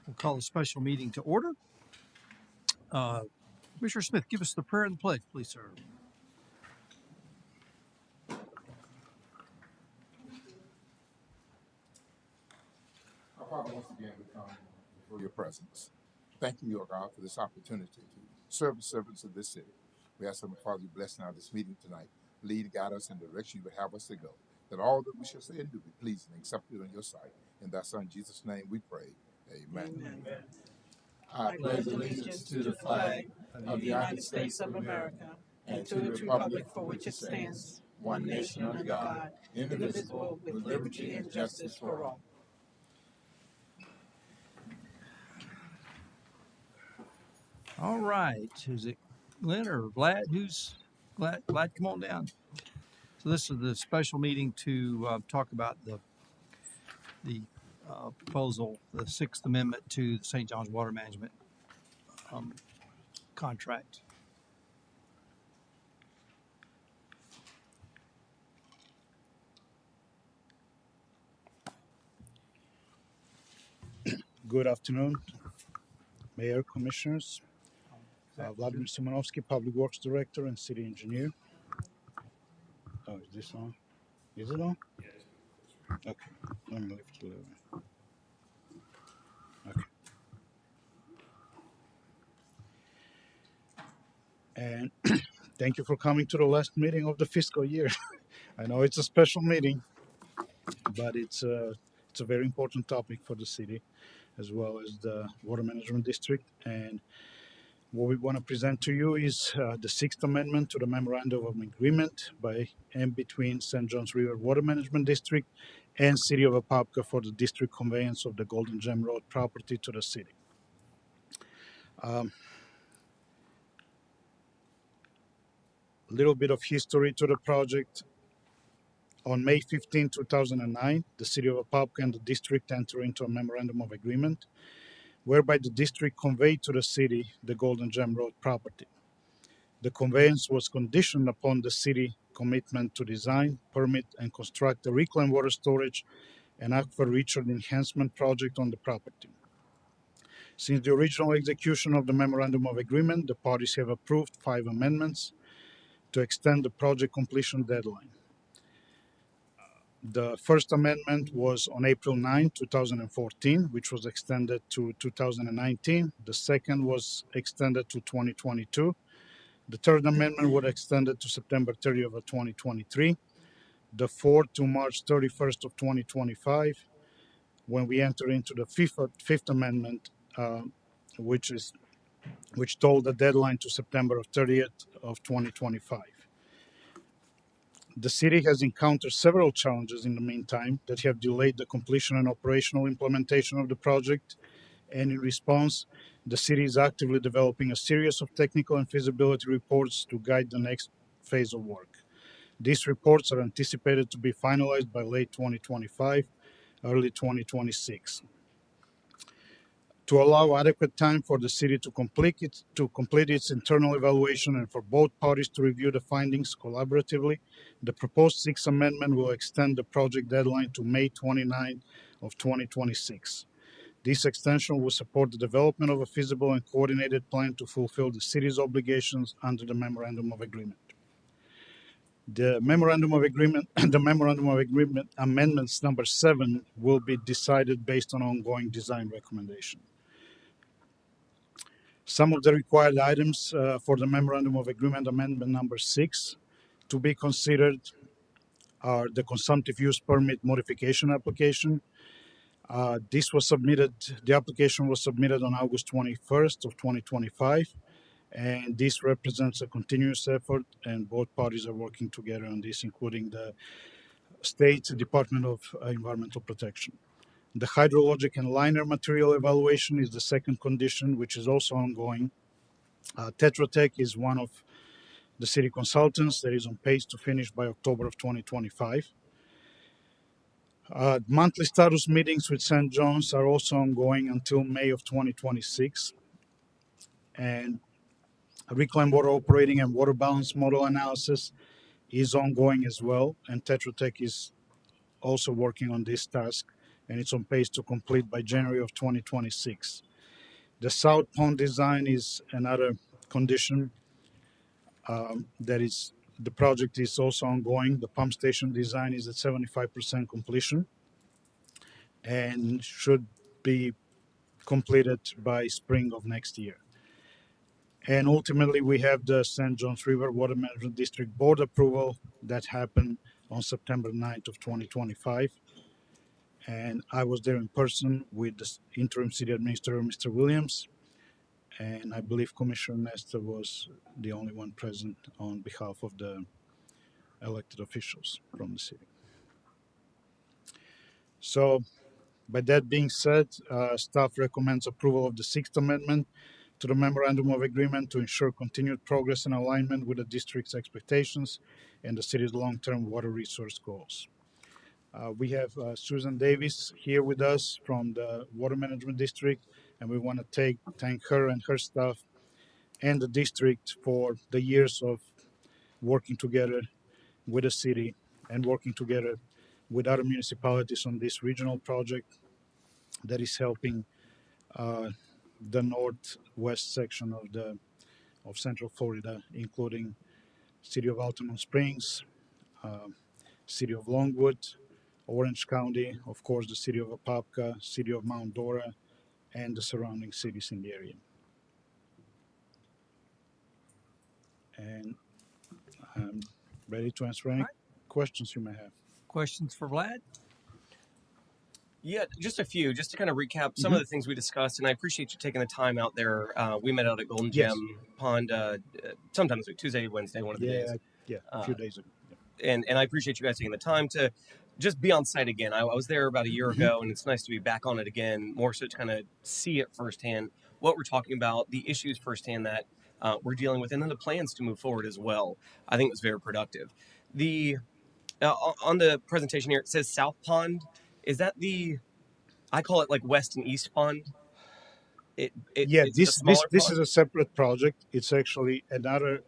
We'll call a special meeting to order. Commissioner Smith, give us the prayer and the pledge, please, sir. Our Father, once again, we come before your presence. Thanking you, O God, for this opportunity to serve the servants of this city. We ask, Heavenly Father, you bless now this meeting tonight. Lead, guide us in the direction you would have us to go. That all that we shall say and do be pleasing and accepted in your sight. In thy Son, Jesus' name, we pray. Amen. Amen. I pledge allegiance to the flag of the United States of America and to the republic for which it stands, one nation under God, indivisible, with liberty and justice for all. All right. Is it Glenn or Vlad? Who's Vlad? Vlad, come on down. So this is the special meeting to talk about the proposal, the Sixth Amendment to the St. John's Water Management contract. Good afternoon, Mayor, Commissioners. Vladimir Simonovsky, Public Works Director and City Engineer. Oh, is this on? Is it on? Yes. Okay, let me lift it a little bit. Okay. And thank you for coming to the last meeting of the fiscal year. I know it's a special meeting, but it's a very important topic for the city, as well as the Water Management District. And what we want to present to you is the Sixth Amendment to the Memorandum of Agreement by and between St. John's River Water Management District and City of Apopka for the district conveyance of the Golden Gem Road property to the city. A little bit of history to the project. On May 15, 2009, the City of Apopka and the district entered into a Memorandum of Agreement whereby the district conveyed to the city the Golden Gem Road property. The conveyance was conditioned upon the city commitment to design, permit, and construct a reclaimed water storage and aquifer recharge enhancement project on the property. Since the original execution of the Memorandum of Agreement, the parties have approved 5 amendments to extend the project completion deadline. The first amendment was on April 9, 2014, which was extended to 2019. The second was extended to 2022. The third amendment was extended to September 30 of 2023. The fourth to March 31st of 2025, when we enter into the fifth amendment, which told the deadline to September 30th of 2025. The city has encountered several challenges in the meantime that have delayed the completion and operational implementation of the project, and in response, the city is actively developing a series of technical and feasibility reports to guide the next phase of work. These reports are anticipated to be finalized by late 2025, early 2026. To allow adequate time for the city to complete its internal evaluation and for both parties to review the findings collaboratively, the proposed Sixth Amendment will extend the project deadline to May 29 of 2026. This extension will support the development of a feasible and coordinated plan to fulfill the city's obligations under the Memorandum of Agreement. The Memorandum of Agreement Amendments number 7 will be decided based on ongoing design recommendation. Some of the required items for the Memorandum of Agreement Amendment number 6 to be considered are the consumptive use permit modification application. The application was submitted on August 21st of 2025, and this represents a continuous effort, and both parties are working together on this, including the State Department of Environmental Protection. The hydrologic and liner material evaluation is the second condition, which is also ongoing. Tetra Tech is one of the city consultants that is on pace to finish by October of 2025. Monthly status meetings with St. John's are also ongoing until May of 2026. And reclaimed water operating and water balance model analysis is ongoing as well. And Tetra Tech is also working on this task and it's on pace to complete by January of 2026. The south pond design is another condition that is the project is also ongoing. The pump station design is at 75% completion and should be completed by spring of next year. And ultimately, we have the St. Johns River Water Management District Board approval that happened on September 9th of 2025. And I was there in person with the interim city administrator, Mr. Williams, and I believe Commissioner Nestor was the only one present on behalf of the elected officials from the city. So, by that being said, staff recommends approval of the Sixth Amendment to the Memorandum of Agreement to ensure continued progress and alignment with the district's expectations and the city's long-term water resource goals. We have Susan Davis here with us from the Water Management District, and we want to thank her and her staff and the district for the years of working together with the city and working together with other municipalities on this regional project that is helping the northwest section of Central Florida, including City of Altamont Springs, City of Longwood, Orange County, of course, the City of Apopka, City of Mount Dora, and the surrounding cities in the area. And I'm ready to answer any questions you may have. Questions for Vlad? Yeah, just a few, just to kind of recap some of the things we discussed. And I appreciate you taking the time out there. We met out at Golden Yes. Gem Pond sometime this week, Tuesday, Wednesday, one of the days. A few days ago. And I appreciate you guys taking the time to just be on site again. I was there about a year ago, and it's nice to be back on it again, more so to kind of see it firsthand, what we're talking about, the issues firsthand that we're dealing with, and then the plans to move forward as well. I think it was very productive. On the presentation here, it says South Pond. Is that I call it like West and East Pond? This is a separate project. It's actually another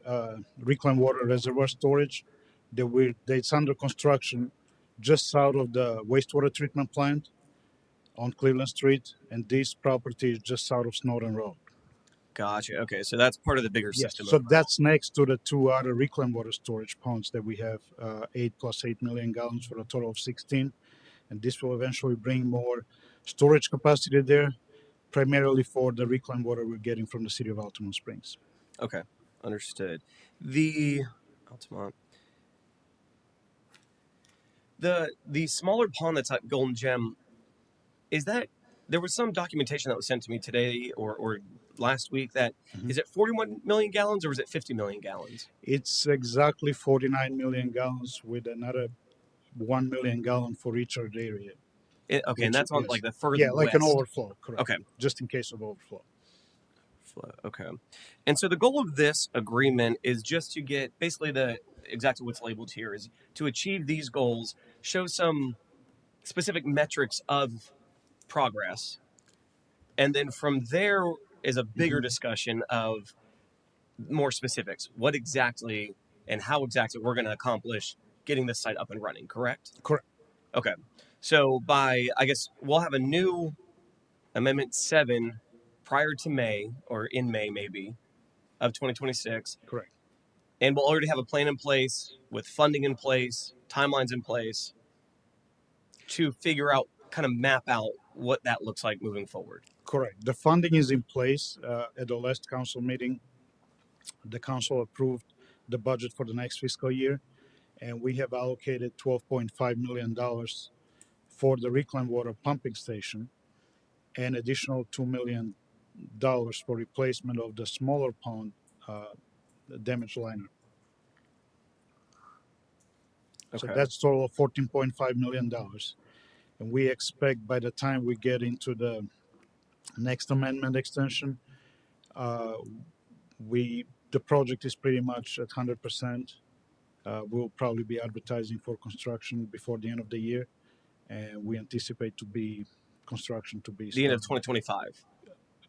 reclaimed water reservoir storage that's under construction just south of the wastewater treatment plant on Cleveland Street, and this property is just south of Snowden Road. Gotcha. Okay, so that's part of the bigger system. So that's next to the two other reclaimed water storage ponds that we have, 8 plus 8 million gallons for a total of 16. And this will eventually bring more storage capacity there, primarily for the reclaimed water we're getting from the city of Altamont Springs. Okay, understood. The smaller pond that's at Golden Gem, is that there was some documentation that was sent to me today or last week that is it 41 million gallons or is it 50 million gallons? It's exactly 49 million gallons with another 1 million gallon for each of the area. And that's on like the further like west. an overflow, correct. Okay. Just in case of overflow. Okay. And so the goal of this agreement is just to get basically exactly what's labeled here is to achieve these goals, show some specific metrics of progress. And then from there is a bigger discussion of more specifics. What exactly and how exactly we're going to accomplish getting this site up and running, correct? Correct. Okay. So I guess we'll have a new Amendment 7 prior to May, or in May maybe, of 2026. Correct. And we'll already have a plan in place with funding in place, timelines in place to figure out, kind of map out what that looks like moving forward. Correct. The funding is in place. At the last council meeting, the council approved the budget for the next fiscal year, and we have allocated $12.5 million for the reclaimed water pumping station and additional $2 million for replacement of the smaller pond damaged liner. Okay. So that's total of $14.5 million. And we expect by the time we get into the next amendment extension, the project is pretty much at 100%. We'll probably be advertising for construction before the end of the year, and we anticipate construction to be the end of 2025.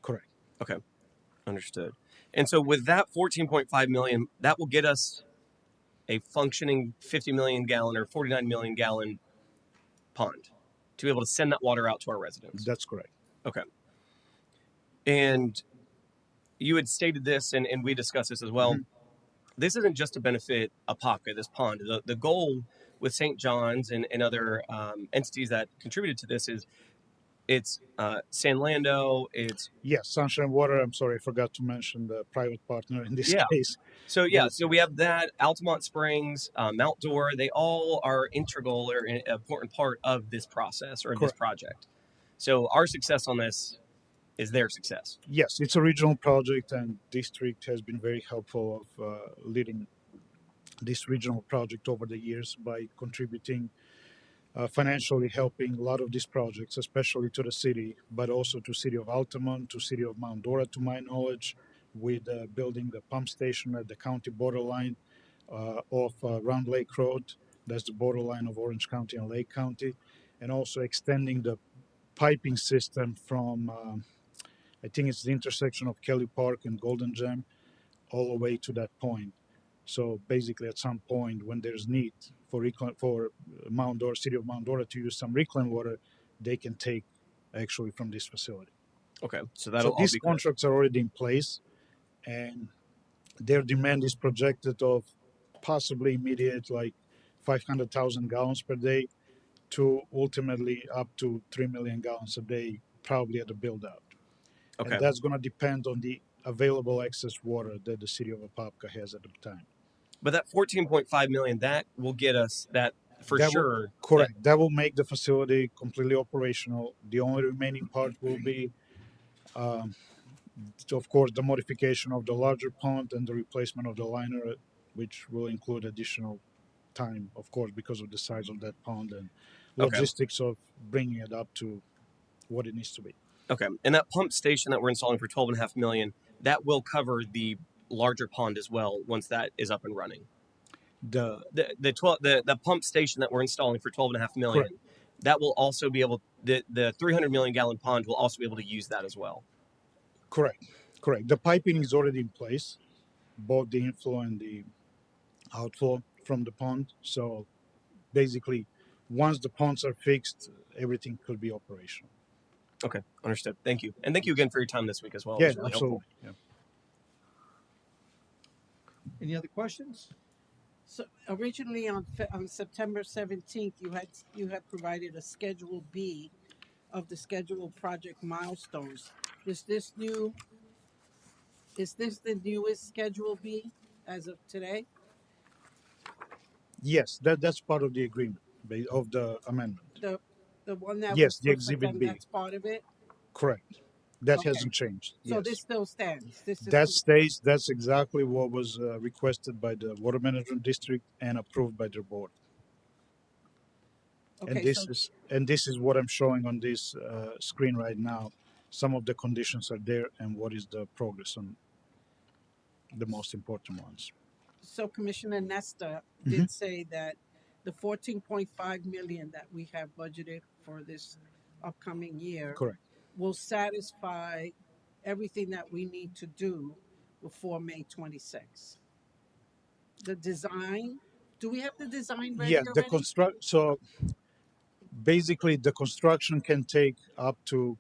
Correct. Okay, understood. And so with that 14.5 million, that will get us a functioning 50 million gallon or 49 million gallon pond to be able to send that water out to our residents. That's correct. Okay. And you had stated this, and we discussed this as well. Mhm. This isn't just to benefit Apopka, this pond. The goal with St. John's and other entities that contributed to this is it's San Lando, it's Yes, Sunshine Water. I'm sorry, I forgot to mention the private partner in this yeah. case. So But yeah, it's so we have that Altamont Springs, Mount Dora. They all are integral or an important part of this process or of this correct. project. So our success on this is their success. Yes, it's a regional project, and district has been very helpful of leading this regional project over the years by contributing financially, helping a lot of these projects, especially to the city, but also to city of Altamont, to city of Mount Dora, to my knowledge, with building the pump station at the county borderline of Round Lake Road. That's the borderline of Orange County and Lake County, and also extending the piping system from I think it's the intersection of Kelly Park and Golden Gem all the way to that point. So basically, at some point when there's need for Mount Dora, city of Mount Dora to use some reclaimed water, they can take actually from this facility. Okay, so So that'll all these be good. contracts are already in place, and their demand is projected of possibly immediate like 500,000 gallons per day to ultimately up to 3 million gallons a day, probably at the build out. Okay, And that's going to depend on the available excess water that the city of Apopka has at the time. but that 14.5 million that will get us that for That will, sure. correct. That will make the facility completely operational. The only remaining part will be, um, of course, the modification of the larger pond and the replacement of the liner, which will include additional time, of course, because of the size of that pond and Okay, logistics of bringing it up to what it needs to be. okay, and that pump station that we're installing for 12.5 million that will cover the larger pond as well once that is up and running. The The pump station that we're installing for 12.5 million correct, that will also be able the 300 million gallon pond will also be able to use that as well. correct, correct. The piping is already in place, both the inflow and the outflow from the pond. So basically, once the ponds are fixed, everything could be operational. Okay, understood. Thank you, and thank you again for your time this week as well. It Yeah, was really absolutely. helpful. Yeah. Any other questions? So originally on September 17th, you had provided a Schedule B of the scheduled project milestones. Is this new? Is this the newest Schedule B as of today? Yes, that's part of the agreement of the amendment. The the one that Yes, was the for Exhibit September, B. that's part of it. Correct. That Okay. hasn't changed. So Yes. this still stands. This is That stays. That's exactly what was requested by the Water Management District and approved by their board. And okay. So this is what I'm showing on this screen right now. Some of the conditions are there, and what is the progress on the most important ones. so Commissioner Nesta Mhm. did say that the 14.5 million that we have budgeted for this upcoming year Correct. will satisfy everything that we need to do before May 26th. The design, do we have the design ready Yes, the already? construct. So basically, the construction can take up to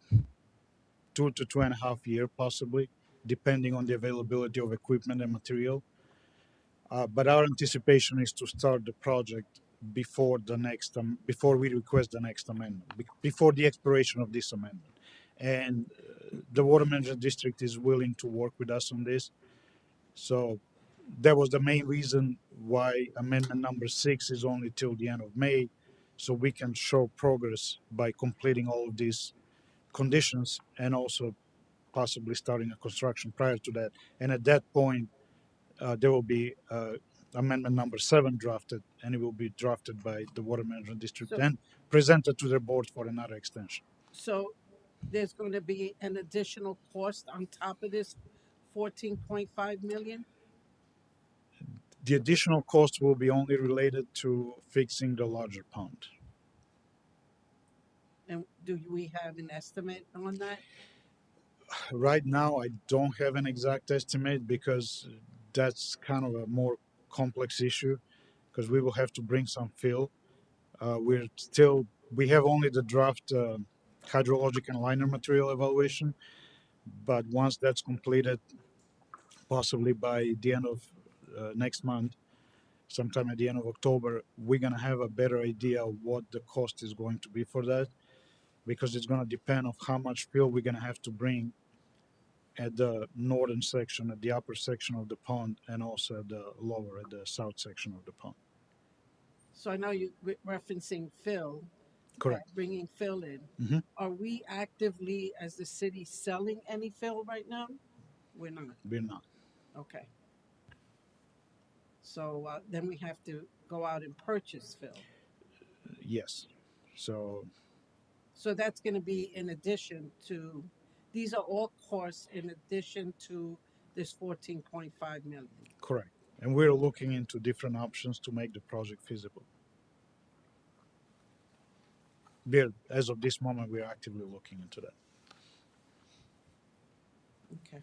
2 to 2.5 years, possibly, depending on the availability of equipment and material. But our anticipation is to start the project before we request the next amendment, before the expiration of this amendment. And the Water Management District is willing to work with us on this. So that was the main reason why amendment number 6 is only till the end of May, so we can show progress by completing all of these conditions and also possibly starting a construction prior to that. And at that point, there will be amendment number 7 drafted, and it will be drafted by the Water Management District So, and presented to their board for another extension. so there's going to be an additional cost on top of this 14.5 million? The additional cost will be only related to fixing the larger pond. And do we have an estimate on that? Right now, I don't have an exact estimate because that's kind of a more complex issue because we will have to bring some fill. We're still We have only the draft hydrologic and liner material evaluation, but once that's completed, possibly by the end of next month, sometime at the end of October, we're gonna have a better idea of what the cost is going to be for that, because it's gonna depend on how much fill we're gonna have to bring at the northern section, at the upper section of the pond, and also at the lower, at the south section of the pond. So I know you referencing fill, Correct. bringing fill in. Mhm. Are we actively, as the city, selling any fill right now? We're not. We're not. Okay. So then we have to go out and purchase fill. Yes. So So that's going to be in addition to, these are all costs in addition to this 14.5 million. correct. And we're looking into different options to make the project feasible. As of this moment, we're actively looking into that. Okay.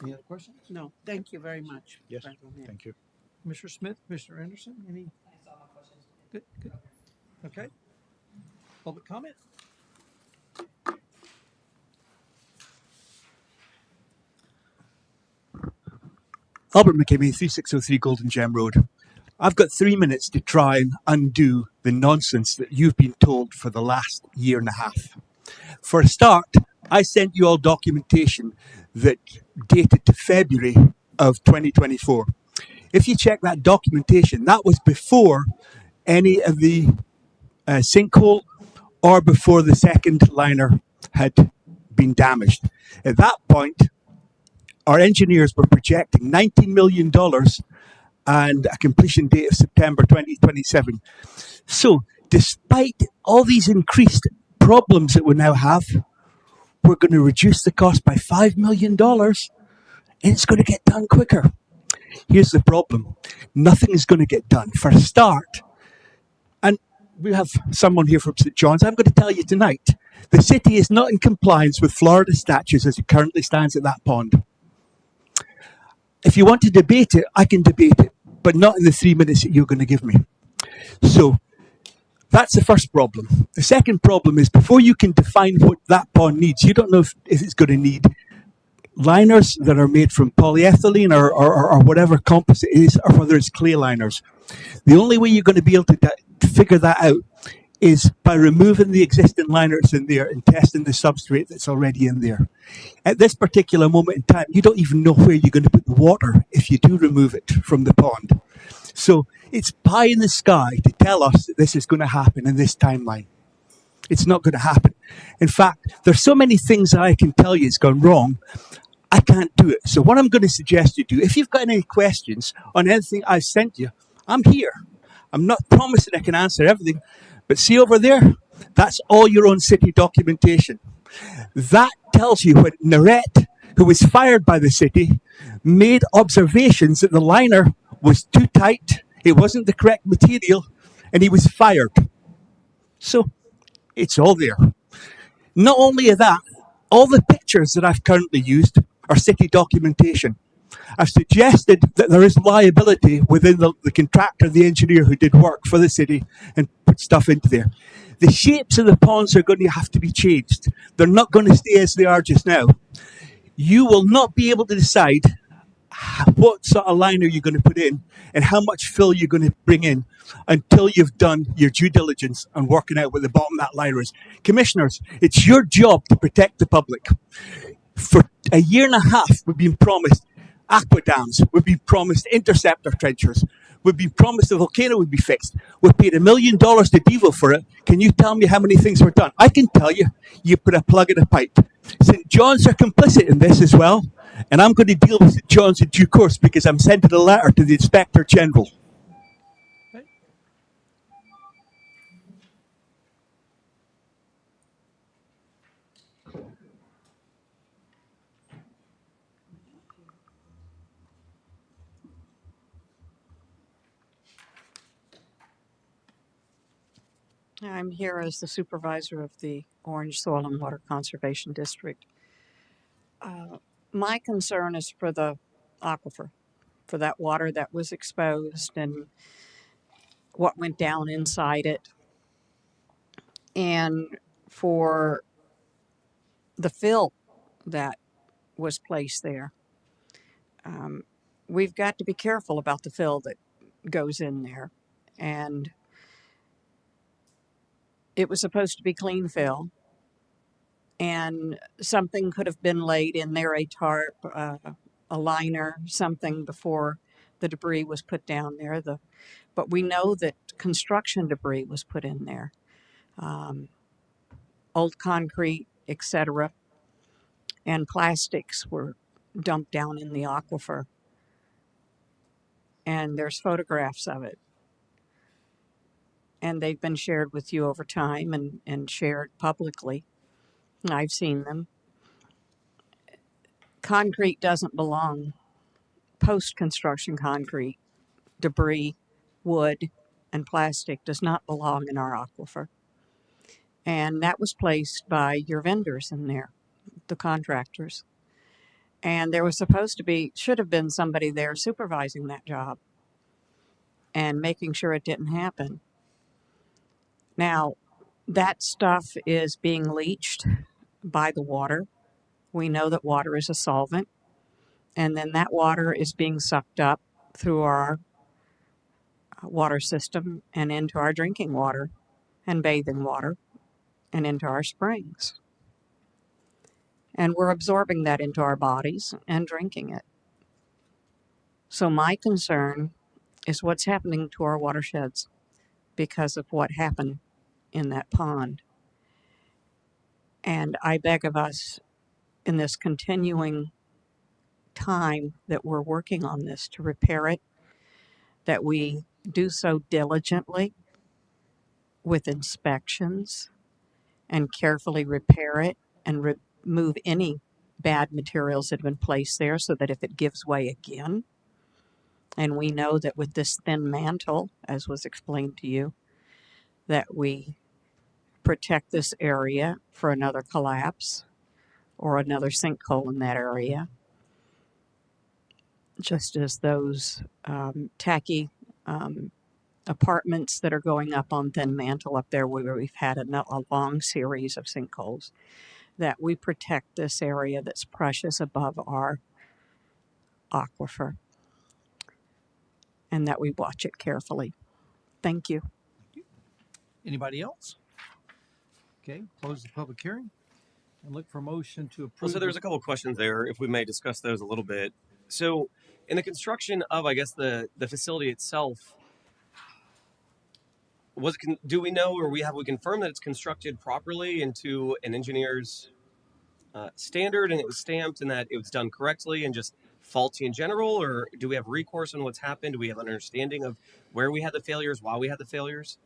Any other questions? No, thank you very much. Yes. President. Thank you. Commissioner Smith, Commissioner Anderson, any? Good, good. Okay. Public comment? Albert McKimmey, 3603 Golden Gem Road. I've got 3 minutes to try and undo the nonsense that you've been told for the last year and a half. For a start, I sent you all documentation that dated to February of 2024. If you check that documentation, that was before any of the sinkhole or before the second liner had been damaged. At that point, our engineers were projecting $19 million and a completion date of September 2027. So, despite all these increased problems that we now have, we're going to reduce the cost by $5 million and it's going to get done quicker. Here's the problem. Nothing is going to get done. For a start, and we have someone here from St. John's, I'm going to tell you tonight, the city is not in compliance with Florida statutes as it currently stands at that pond. If you want to debate it, I can debate it, but not in the 3 minutes that you're going to give me. So that's the first problem. The second problem is before you can define what that pond needs, you don't know if it's going to need liners that are made from polyethylene or whatever composite it is, or whether it's clay liners. The only way you're going to be able to figure that out is by removing the existing liners in there and testing the substrate that's already in there. At this particular moment in time, you don't even know where you're going to put the water if you do remove it from the pond. So it's pie in the sky to tell us that this is going to happen in this timeline. It's not going to happen. In fact, there's so many things that I can tell you has gone wrong, I can't do it. So what I'm going to suggest you do, if you've got any questions on anything I've sent you, I'm here. I'm not promising I can answer everything, but see over there, that's all your own city documentation. That tells you when Narette, who was fired by the city, made observations that the liner was too tight, it wasn't the correct material, and he was fired. So it's all there. Not only that, all the pictures that I've currently used are city documentation. I've suggested that there is liability within the contractor, the engineer who did work for the city and put stuff into there. The shapes of the ponds are going to have to be changed. They're not going to stay as they are just now. You will not be able to decide what sort of liner you're going to put in and how much fill you're going to bring in until you've done your due diligence on working out what the bottom of that liner is. Commissioners, it's your job to protect the public. For a year and a half, we've been promised aqua dams, we've been promised interceptor trenchers, we've been promised the volcano would be fixed. We paid $1 million to Devo for it. Can you tell me how many things were done? I can tell you, you put a plug in a pipe. St. John's are complicit in this as well, and I'm going to deal with St. John's in due course because I'm sending a letter to the Inspector General. Okay. I'm here as the supervisor of the Orange Soil and Water Conservation District. My concern is for the aquifer, for that water that was exposed and what went down inside it, and for the fill that was placed there. Um, we've got to be careful about the fill that goes in there. And it was supposed to be clean fill, and something could have been laid in there, a tarp, a liner, something before the debris was put down there. But we know that construction debris was put in there, old concrete, etc., and plastics were dumped down in the aquifer. And there's photographs of it. And they've been shared with you over time and shared publicly. I've seen them. Concrete doesn't belong, post-construction concrete, debris, wood, and plastic does not belong in our aquifer. And that was placed by your vendors in there, the contractors. And there was should have been somebody there supervising that job and making sure it didn't happen. Now, that stuff is being leached by the water. We know that water is a solvent, and then that water is being sucked up through our water system and into our drinking water and bathing water and into our springs. And we're absorbing that into our bodies and drinking it. So my concern is what's happening to our watersheds because of what happened in that pond. And I beg of us, in this continuing time that we're working on this to repair it, that we do so diligently with inspections and carefully repair it and remove any bad materials that have been placed there so that if it gives way again, and we know that with this thin mantle, as was explained to you, that we protect this area for another collapse or another sinkhole in that area, just as those tacky apartments that are going up on thin mantle up there where we've had a long series of sinkholes, that we protect this area that's precious above our aquifer and that we watch it carefully. Thank you. Anybody else? Okay, close the public hearing and look for a motion to Well, approve. so there's a couple of questions there, if we may discuss those a little bit. So, in the construction of, I guess, the facility itself, do we know, or have we confirmed that it's constructed properly into an engineer's standard, and it was stamped, and that it was done correctly, and just faulty in general, or do we have recourse on what's happened? Do we have an understanding of where we had the failures, why we had the failures?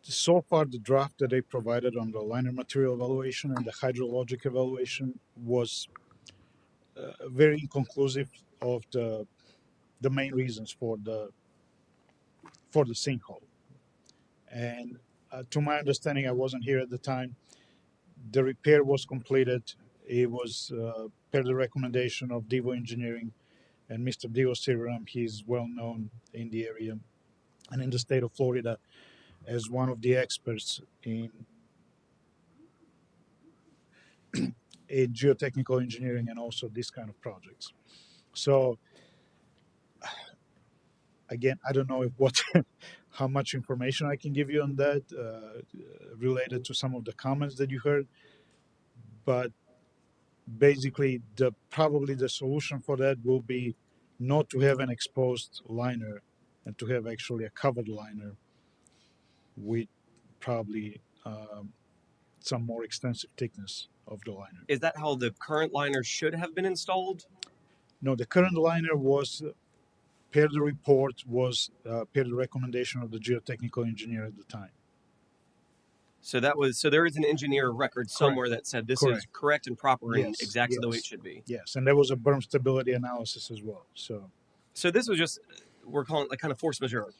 So far, the draft that they provided on the liner material evaluation and the hydrologic evaluation was very inconclusive of the main reasons for the sinkhole. And to my understanding, I wasn't here at the time. The repair was completed. It was per the recommendation of Devo Engineering and Mr. Devo Siriram. He's well known in the area and in the state of Florida as one of the experts in geotechnical engineering and also this kind of projects. So again, I don't know how much information I can give you on that related to some of the comments that you heard, but basically probably the solution for that will be not to have an exposed liner and to have actually a covered liner with probably some more extensive thickness of the liner. Is that how the current liner should have been installed? No, the current liner was per the report, was per the recommendation of the geotechnical engineer at the time. So there is an engineer record somewhere that said this is correct and proper and exactly the way it should be. Yes, and there was a berm stability analysis as well. So this was just, we're calling it like kind of force majeure.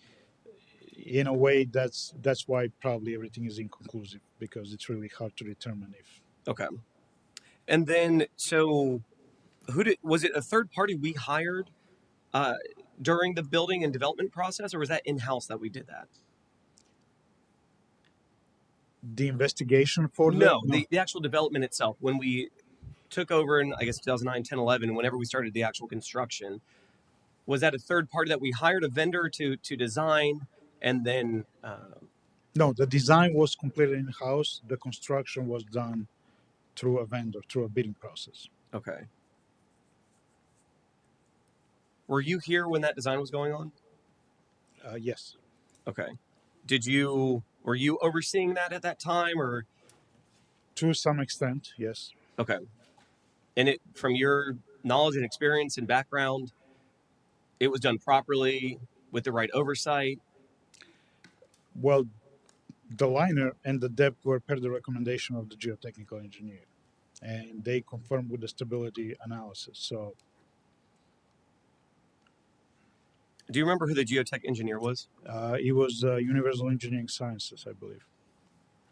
In a way, that's why probably everything is inconclusive, because it's really hard to determine if. Okay. And then, so Was it a third party we hired during the building and development process, or was that in house that we did that? The investigation for No, the actual development itself. When we took over in, I guess, 2009, 10, 11, whenever we started the actual construction, was that a third party that we hired a vendor to design and then no, the design was completed in house. The construction was done through a vendor, through a bidding process. okay. Were you here when that design was going on? Yes, Okay. Were you overseeing that at that time, or to some extent, yes. okay? And it, from your knowledge and experience and background, it was done properly with the right oversight. Well, the liner and the depth were per the recommendation of the geotechnical engineer, and they confirmed with the stability analysis. So Do you remember who the geotech engineer was? it was Universal Engineering Sciences, I believe.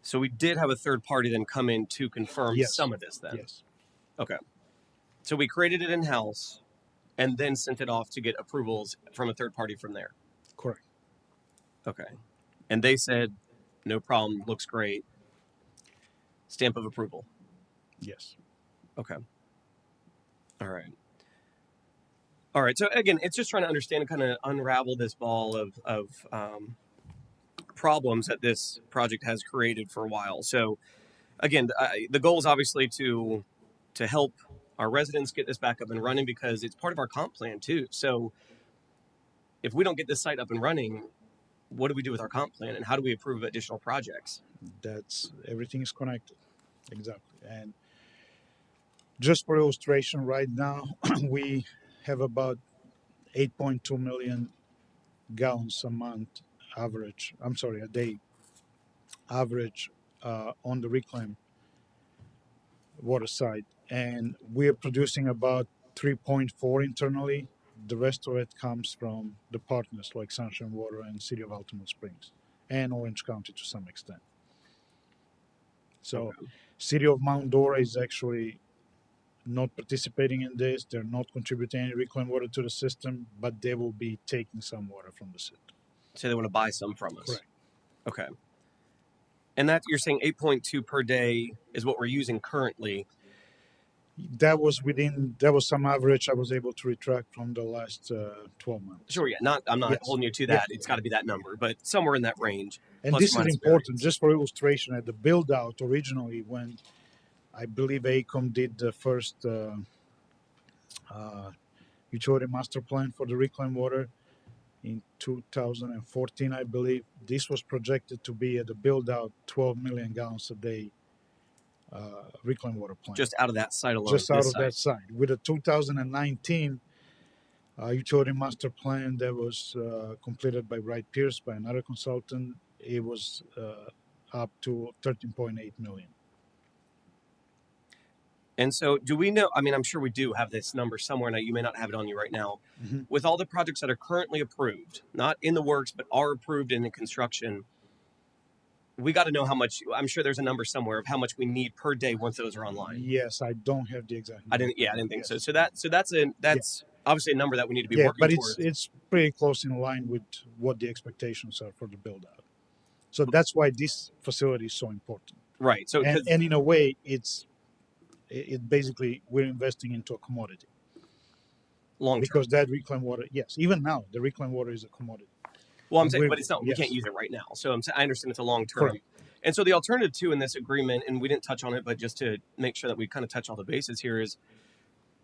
So we did have a third party then come in to confirm Yes. some of this then. Yes, Okay. So we created it in house and then sent it off to get approvals from a third party from there. correct. Okay. And they said, no problem, looks great. Stamp of approval. Yes. Okay. All right. All right. So again, it's just trying to understand and kind of unravel this ball of problems that this project has created for a while. So again, the goal is obviously to help our residents get this back up and running because it's part of our comp plan too. So if we don't get this site up and running, what do we do with our comp plan and how do we approve additional projects? That's everything is connected. Exactly. And just for illustration, right now we have about 8.2 million gallons a month average. I'm sorry, a day average on the reclaim water side, and we're producing about 3.4 internally. The rest of it comes from the partners like Sunshine Water and City of Altamont Springs and Orange County to some extent. So, Okay. City of Mount Dora is actually not participating in this. They're not contributing any reclaimed water to the system, but they will be taking some water from the system. So they want to buy some from us. Correct. Okay. And that you're saying 8.2 per day is what we're using currently. That was some average I was able to retract from the last 12 months. Sure, yeah. I'm not Yes. holding you to that. It's got to be that number, but somewhere in that range. And plus this or is minus important, variance. just for illustration. At the build out originally, when I believe AECOM did the first utility master plan for the reclaimed water in 2014, I believe, this was projected to be at the build out 12 million gallons a day reclaimed water plant. Just out of that site alone. Just out this of that site. With a 2019 utility master plan that was completed by Wright Pierce by another consultant, it was up to 13.8 million. And so, do we know? I mean, I'm sure we do have this number somewhere. Now, you may not have it on you right now. Mhm. With all the projects that are currently approved, not in the works, but are approved and in construction, we got to know how much. I'm sure there's a number somewhere of how much we need per day once those are online. Yes, I don't have the exact number. I didn't think Yes. so. So that's obviously a number that we need to be Yeah, working but towards. it's pretty close in line with what the expectations are for the build out. So that's why this facility is so important. Right. So, And in a way, it basically we're investing into a commodity long term. because that reclaimed water, yes, even now the reclaimed water is a commodity. Well, I'm saying, we're- but it's not. We yes. can't use it right now. So I understand it's a long term. Correct. And so the alternative too in this agreement, and we didn't touch on it, but just to make sure that we kind of touch all the bases here, is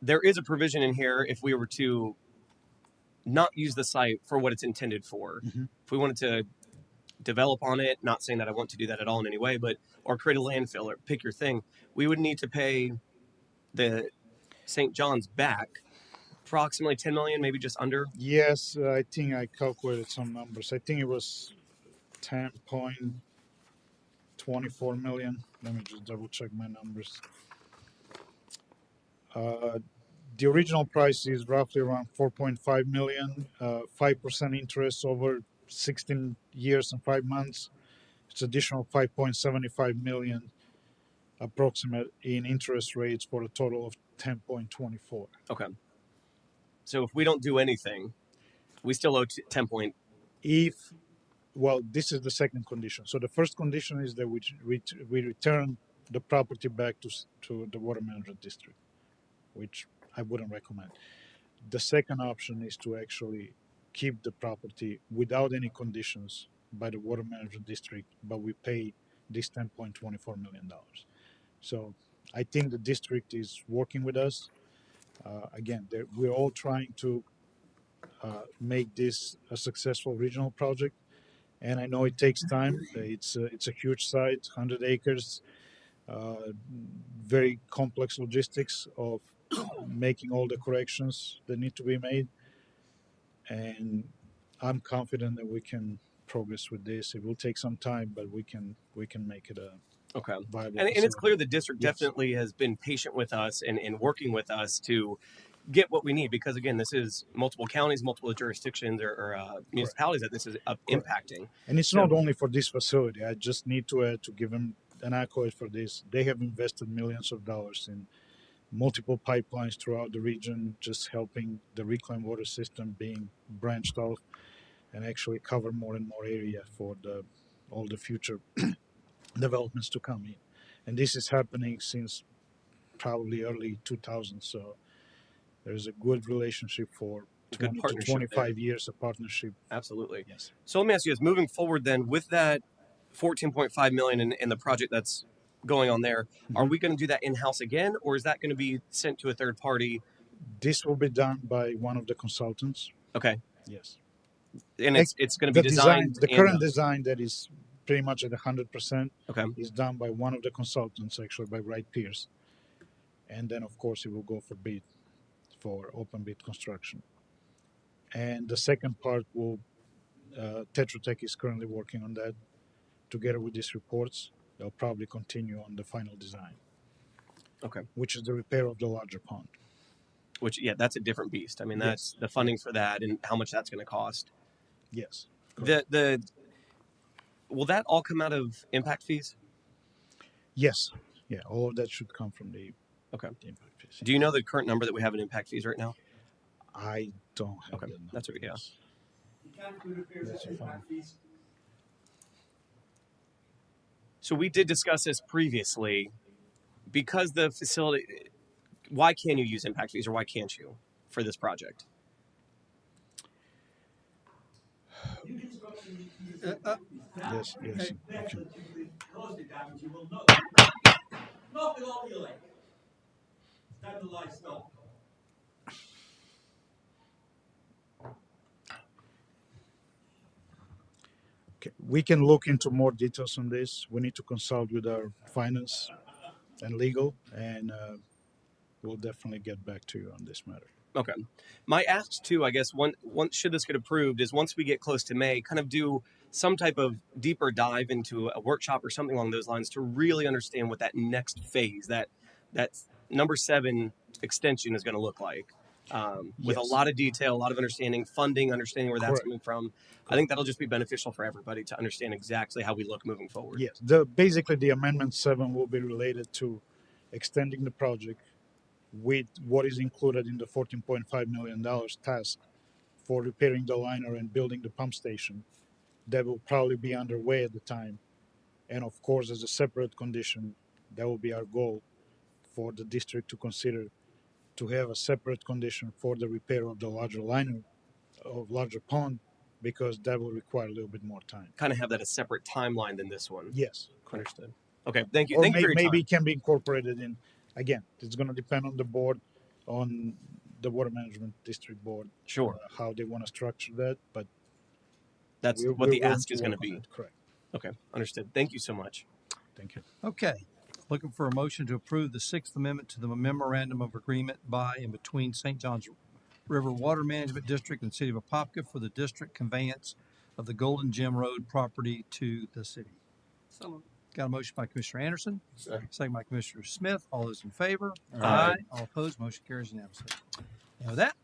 there is a provision in here if we were to not use the site for what it's intended for. Mhm. If we wanted to develop on it, not saying that I want to do that at all in any way, but or create a landfill or pick your thing, we would need to pay the St. John's back approximately 10 million, maybe just under. Yes, I think I calculated some numbers. I think it was 10.24 million. Let me just double check my numbers. The original price is roughly around 4.5 million, 5% interest over 16 years and 5 months. It's additional 5.75 million approximate in interest rates for a total of 10.24. Okay. So if we don't do anything, we still owe 10 point. If Well, this is the second condition. So the first condition is that we return the property back to the water management district, which I wouldn't recommend. The second option is to actually keep the property without any conditions by the water management district, but we pay this $10.24 million. So I think the district is working with us. Again, we're all trying to make this a successful regional project, and I know it takes time. It's a huge site, 100 acres, very complex logistics of making all the corrections that need to be made, and I'm confident that we can progress with this. It will take some time, but we can make it a Okay. viable And it's facility. clear the district Yes. definitely has been patient with us and working with us to get what we need, because again, this is multiple counties, multiple jurisdictions or municipalities that this is impacting. And it's So- not only for this facility. I just need to add to give them an accolade for this. They have invested millions of dollars in multiple pipelines throughout the region, just helping the reclaimed water system being branched off and actually cover more and more area for all the future developments to come in. And this is happening since probably early 2000s. So there's a good relationship for Good 20 to partnership 25 years of partnership. Absolutely. Yes. So let me ask you this: moving forward, then with that 14.5 million in the project that's going on there, are we going to do that in house again, or is that going to be sent to a third party? This will be done by one of the consultants. Okay, Yes. and it's going to be designed. The current design that is pretty much at 100% Okay. is done by one of the consultants, actually by Wright Pierce. And then, of course, it will go for bid for open bid construction. And the second part will, Tetra Tech is currently working on that together with these reports. They'll probably continue on the final design. Okay. Which is the repair of the larger pond. Which, yeah, that's a different beast. I mean, that's the funding for that and how much that's going to cost. Yes. The will that all come out of impact fees? Yes. Yeah, all of that should come from the impact fees. Do you know the current number that we have in impact fees right now? I don't have that number. That's okay. Yeah. That's fine. So we did discuss this previously. Because the facility, why can you use impact fees or why can't you for this project? Yes. Okay. Cause the damage, you will not knock it off your leg. Down the livestock. Okay. We can look into more details on this. We need to consult with our finance and legal, and we'll definitely get back to you on this matter. Okay. My ask too, I guess, once should this get approved, is once we get close to May, kind of do some type of deeper dive into a workshop or something along those lines to really understand what that next phase, that number 7 extension is going to look like. With a lot of detail, a lot of understanding, funding, understanding where that's coming from. I think that'll just be beneficial for everybody to understand exactly how we look moving forward. Yes. Basically, the Amendment 7 will be related to extending the project with what is included in the $14.5 million task for repairing the liner and building the pump station. That will probably be underway at the time. And of course, as a separate condition, that will be our goal for the district to consider to have a separate condition for the repair of the larger liner, of larger pond, because that will require a little bit more time. Kind of have that a separate timeline than this one. Yes. Understood. Okay, thank you. Or Thank you for your maybe time. it can be incorporated in. Again, it's going to depend on the board, on the water management district board. Sure. How they want to structure that, but That's we're what the willing ask to is going to work on be. that. Correct. Okay, understood. Thank you so much. Thank you. Okay. Looking for a motion to approve the Sixth Amendment to the Memorandum of Agreement by and between St. Johns River Water Management District and City of Apopka for the district conveyance of the Golden Gem Road property to the city. Got a motion by Commissioner Anderson, second by Commissioner Smith. All those in favor? Aye. All opposed? Motion carries unanimously. And with that,